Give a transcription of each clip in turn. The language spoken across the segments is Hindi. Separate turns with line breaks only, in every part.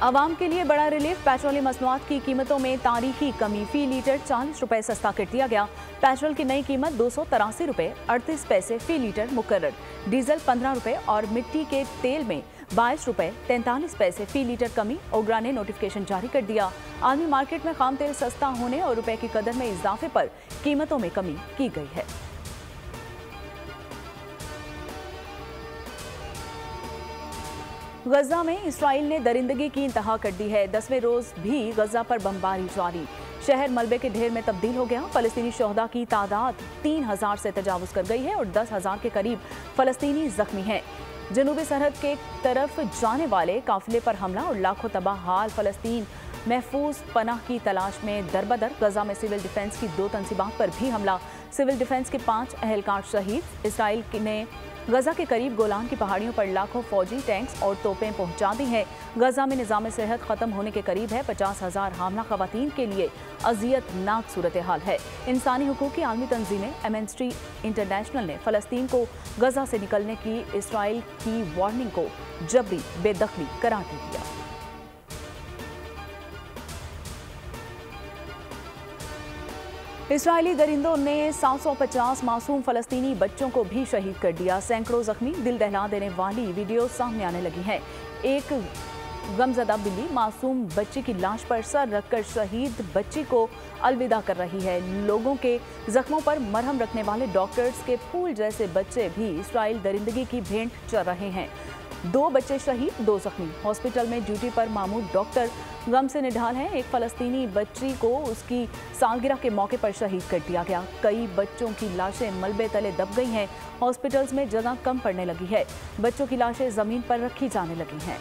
आवाम के लिए बड़ा रिलीफ, पेट्रोलियम मसनूआत की कीमतों में तारीखी कमी, फी लीटर 40 रुपए सस्ता कर दिया गया। पेट्रोल की नई कीमत 283 रुपए 38 पैसे फी लीटर मुकर्रर, डीजल 15 रुपए और मिट्टी के तेल में 22 रुपए 43 पैसे फी लीटर कमी। ओगरा ने नोटिफिकेशन जारी कर दिया। आलमी मार्केट में खाम तेल सस्ता होने और रुपए की कदर में इजाफे पर कीमतों में कमी की गई है। गजा में इसराइल ने दरिंदगी की इंतहा कर दी है। 10वें रोज भी गजा पर बमबारी जारी, शहर मलबे के ढेर में तब्दील हो गया। फलस्तीनी शोहदा की तादाद 3000 से तजावुज कर गई है और 10,000 के करीब फलस्तीनी जख्मी हैं। जनूबी सरहद के तरफ जाने वाले काफिले पर हमला और लाखों तबाह हाल फलस्तीन महफूज पनाह की तलाश में दरबदर। गजा में सिविल डिफेंस की 2 तंसीबात पर भी हमला, सिविल डिफेंस के 5 अहलकार शहीद। इसराइल ने गजा के करीब गोलान की पहाड़ियों पर लाखों फौजी टैंक्स और तोपें पहुंचा दी हैं। गजा में निज़ाम सेहत खत्म होने के करीब है। 50,000 हामला खवातीन के लिए अजियतनाक सूरत हाल है। इंसानी हुकूक की आलमी तंजीमें एमनेस्टी इंटरनेशनल ने फलस्तीन को गजा से निकलने की इसराइल की वार्निंग को जबरी बेदखली करार दे दिया। इसराइली दरिंदों ने 750 मासूम फलस्तीनी बच्चों को भी शहीद कर दिया। सैकड़ों जख्मी, दिल दहला देने वाली वीडियो सामने आने लगी हैं। एक गमजदा बिल्ली मासूम बच्ची की लाश पर सर रखकर शहीद बच्ची को अलविदा कर रही है। लोगों के जख्मों पर मरहम रखने वाले डॉक्टर्स के फूल जैसे बच्चे भी इसराइल दरिंदगी की भेंट चढ़ रहे हैं। 2 बच्चे शहीद, 2 जख्मी। हॉस्पिटल में ड्यूटी पर मामूद डॉक्टर गम से निढाल हैं। एक फलस्तीनी बच्ची को उसकी सालगिरह के मौके पर शहीद कर दिया गया। कई बच्चों की लाशें मलबे तले दब गई हैं। हॉस्पिटल्स में जगह कम पड़ने लगी है। बच्चों की लाशें जमीन पर रखी जाने लगी हैं।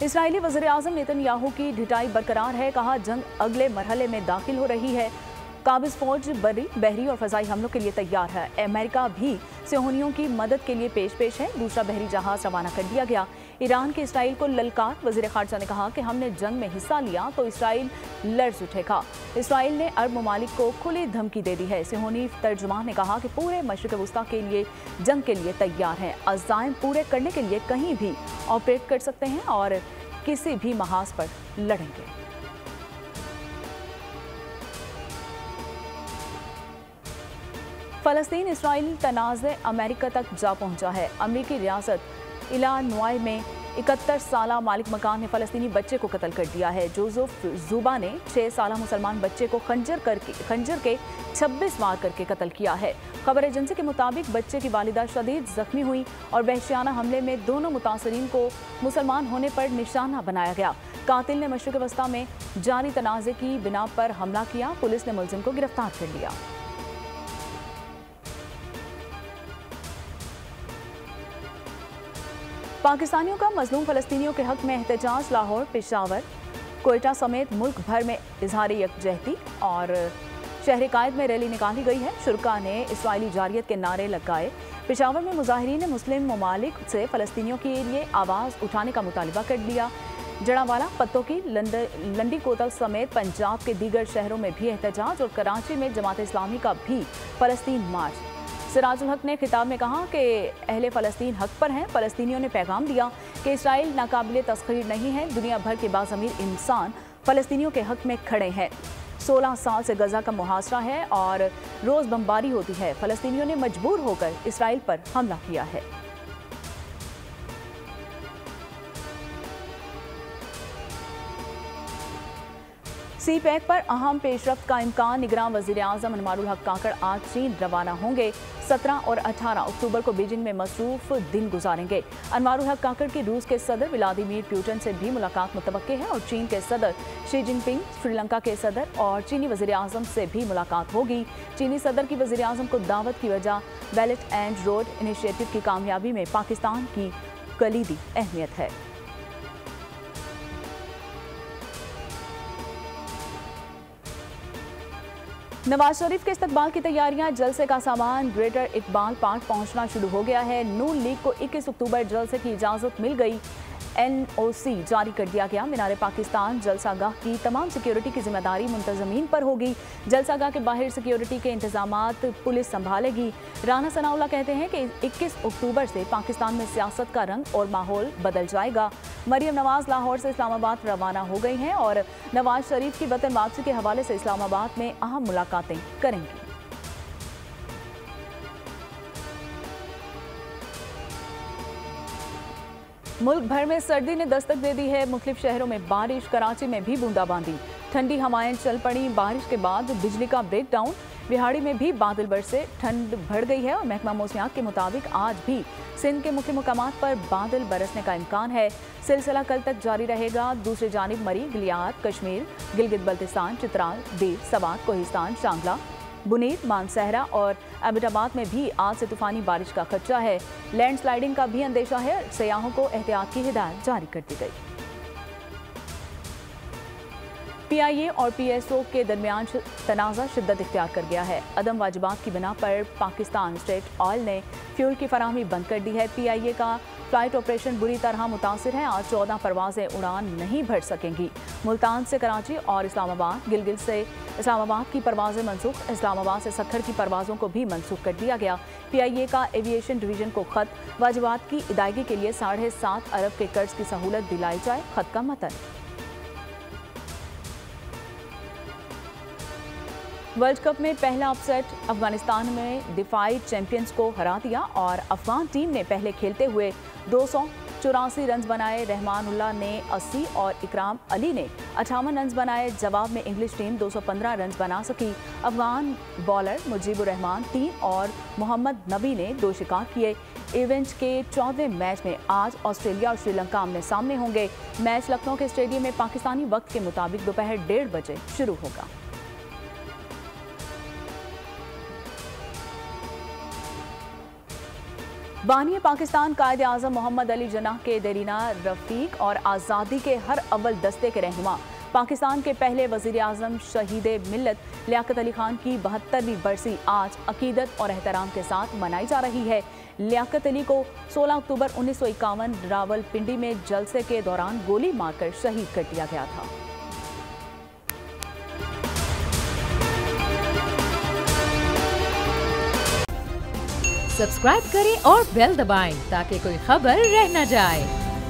इसराइली वज़ीर-ए-आज़म नेतन्याहू की ढिठाई बरकरार है। कहा, जंग अगले मरहले में दाखिल हो रही है। काबिज फौज बर्री, बहरी और फजाई हमलों के लिए तैयार है। अमेरिका भी सिहोनियों की मदद के लिए पेश है। दूसरा बहरी जहाज रवाना कर दिया गया। ईरान की इसराइल को ललकार, वज़ीर ख़ारजा ने कहा कि हमने जंग में हिस्सा लिया तो इसराइल लर्ज़ उठेगा। इसराइल ने अरब ममालिक को खुली धमकी दे दी है। सिहोनी तर्जुमान ने कहा कि पूरे मशरिक़ वस्ता के लिए जंग के लिए तैयार हैं। अज़ाइम पूरे करने के लिए कहीं भी ऑपरेट कर सकते हैं और किसी भी महाज पर लड़ेंगे। फलस्तीन इसराइल तनाज़े अमेरिका तक जा पहुंचा है। अमेरिकी रियासत इलानॉय में 71 साला मालिक मकान ने फलस्तीनी बच्चे को कत्ल कर दिया है। जोसेफ जुबा ने 6 साला मुसलमान बच्चे को खंजर के 26 वार करके कत्ल किया है। खबर एजेंसी के मुताबिक बच्चे की वालिदा शदीद जख्मी हुई और वहशियाना हमले में दोनों मुतासरीन को मुसलमान होने पर निशाना बनाया गया। कातिल ने मशरिक़ वस्ता में जारी तनाज़े की बिना पर हमला किया। पुलिस ने मुलजिम को गिरफ्तार कर लिया। पाकिस्तानियों का मजलूम फलस्तीनियों के हक में एहतजाज। लाहौर, पेशावर, कोयटा समेत मुल्क भर में इजहार यकजहती और शहर कायद में रैली निकाली गई है। शुरका ने इसराइली जारियत के नारे लगाए। पेशावर में मुजाहिरीन ने मुस्लिम ममालिक से फलस्तीनियों के लिए आवाज़ उठाने का मुतालबा कर लिया। जड़ावाला, पत्तों की, लंडी कोतल समेत पंजाब के दीगर शहरों में भी एहतजाज और कराची में जमात इस्लामी का भी फलस्तीन मार्च। सिराजुल हक ने खिताब में कहा कि अहले फ़लस्तीन हक पर हैं। फ़लस्तीनियों ने पैगाम दिया कि इसराइल नाकाबिले तस्खीर नहीं है। दुनिया भर के बाज़मीर इंसान फ़लस्तीनियों के हक में खड़े हैं। 16 साल से गजा का मुहासरा है और रोज़ बमबारी होती है। फ़लस्तीनियों ने मजबूर होकर इसराइल पर हमला किया है। सी पैक पर अहम पेशरफ्त का इम्कान। निगरान वज़ीर-ए-आज़म अनवारुल हक काकड़ आज चीन रवाना होंगे। 17 और 18 अक्टूबर को बीजिंग में मसरूफ दिन गुजारेंगे। अनवारुल हक काकड़ की रूस के सदर व्लादिमीर पुतिन से भी मुलाकात मुतवक्के है और चीन के सदर शी जिनपिंग, श्रीलंका के सदर और चीनी वज़ीर-ए-आज़म से भी मुलाकात होगी। चीनी सदर की वज़ीर-ए-आज़म को दावत की वजह बेल्ट एंड रोड इनिशिएटिव की कामयाबी में पाकिस्तान की कलीदी अहमियत है। नवाज शरीफ के इस्तकबाल की तैयारियां। जलसे का सामान ग्रेटर इकबाल पार्क पहुंचना शुरू हो गया है। नून लीग को 21 अक्टूबर जलसे की इजाजत मिल गई। NOC जारी कर दिया गया। मीनार पाकिस्तान जलसागाह की तमाम सिक्योरिटी की जिम्मेदारी मुंतजमीन पर होगी। जलसागाह के बाहर सिक्योरिटी के इंतजामात पुलिस संभालेगी। राना सनाउल्लाह कहते हैं कि 21 अक्टूबर से पाकिस्तान में सियासत का रंग और माहौल बदल जाएगा। मरियम नवाज लाहौर से इस्लामाबाद रवाना हो गई हैं और नवाज शरीफ की वतन वापसी के हवाले से इस्लामाबाद में अहम मुलाकातें करेंगी। मुल्क भर में सर्दी ने दस्तक दे दी है। मुख्तलिफ शहरों में बारिश, कराची में भी बूंदाबांदी। ठंडी हवाएं चल पड़ी। बारिश के बाद बिजली का ब्रेकडाउन। बिहाड़ी में भी बादल बरसे, ठंड बढ़ गई है और महकमा मौसमियात के मुताबिक आज भी सिंध के मुख्य मुकामात पर बादल बरसने का इम्कान है। सिलसिला कल तक जारी रहेगा। दूसरी जानिब मरी, गिलियात, कश्मीर, गिलगित बल्तिस्तान, चित्राल, दीव, सवात, कोहिस्तान, शांगला, बुनीर, मानसहरा और एबटाबाद में भी आज से तूफानी बारिश का खदशा है। लैंडस्लाइडिंग का भी अंदेशा है। सयाहों को एहतियात की हिदायत जारी कर दी गई। PIA और PSO के दरमियान तनाज़ा शिद्दत इख्तियार कर गया है। अदम वाजिबात की बिना पर पाकिस्तान स्टेट ऑयल ने फ्यूल की फराहमी बंद कर दी है। PIA का फ्लाइट ऑपरेशन बुरी तरह मुतासिर है। आज 14 परवाजें उड़ान नहीं भर सकेंगी। मुल्तान से कराची और इस्लामाबाद, गिलगित से इस्लामाबाद की परवाजें मनसूख। इस्लामाबाद से सक्खर की परवाजों को भी मनसूख कर दिया गया। PIA का एविएशन डिवीजन को खत, वाजिबात की अदायगी के लिए 7.5 अरब के कर्ज की सहूलत दिलाई जाए। खत का मतन। वर्ल्ड कप में पहला अपसेट, अफगानिस्तान में दिफाई चैंपियंस को हरा दिया और अफगान टीम ने पहले खेलते हुए 284 रन बनाए। रहमानुल्लाह ने 80 और इकराम अली ने 58 रन बनाए। जवाब में इंग्लिश टीम 215 रन बना सकी। अफगान बॉलर मुजीबुर रहमान 3 और मोहम्मद नबी ने 2 शिकार किए। इवेंट के 14वें मैच में आज ऑस्ट्रेलिया और श्रीलंका आमने सामने होंगे। मैच लखनऊ के स्टेडियम में पाकिस्तानी वक्त के मुताबिक दोपहर 1:30 बजे शुरू होगा। बानी पाकिस्तान कायदे आज़म मोहम्मद अली जनाह के देरीना रफीक और आज़ादी के हर अव्वल दस्ते के रहनुमा पाकिस्तान के पहले वज़ीर आज़म शहीद मिल्लत लियाकत अली खान की 72वीं बरसी आज अकीदत और एहतराम के साथ मनाई जा रही है। लियाकत अली को 16 अक्टूबर 1951 रावलपिंडी में जलसे के दौरान गोली मारकर शहीद कर दिया गया था।
सब्सक्राइब करें और बेल दबाएं ताकि कोई खबर रह न जाए।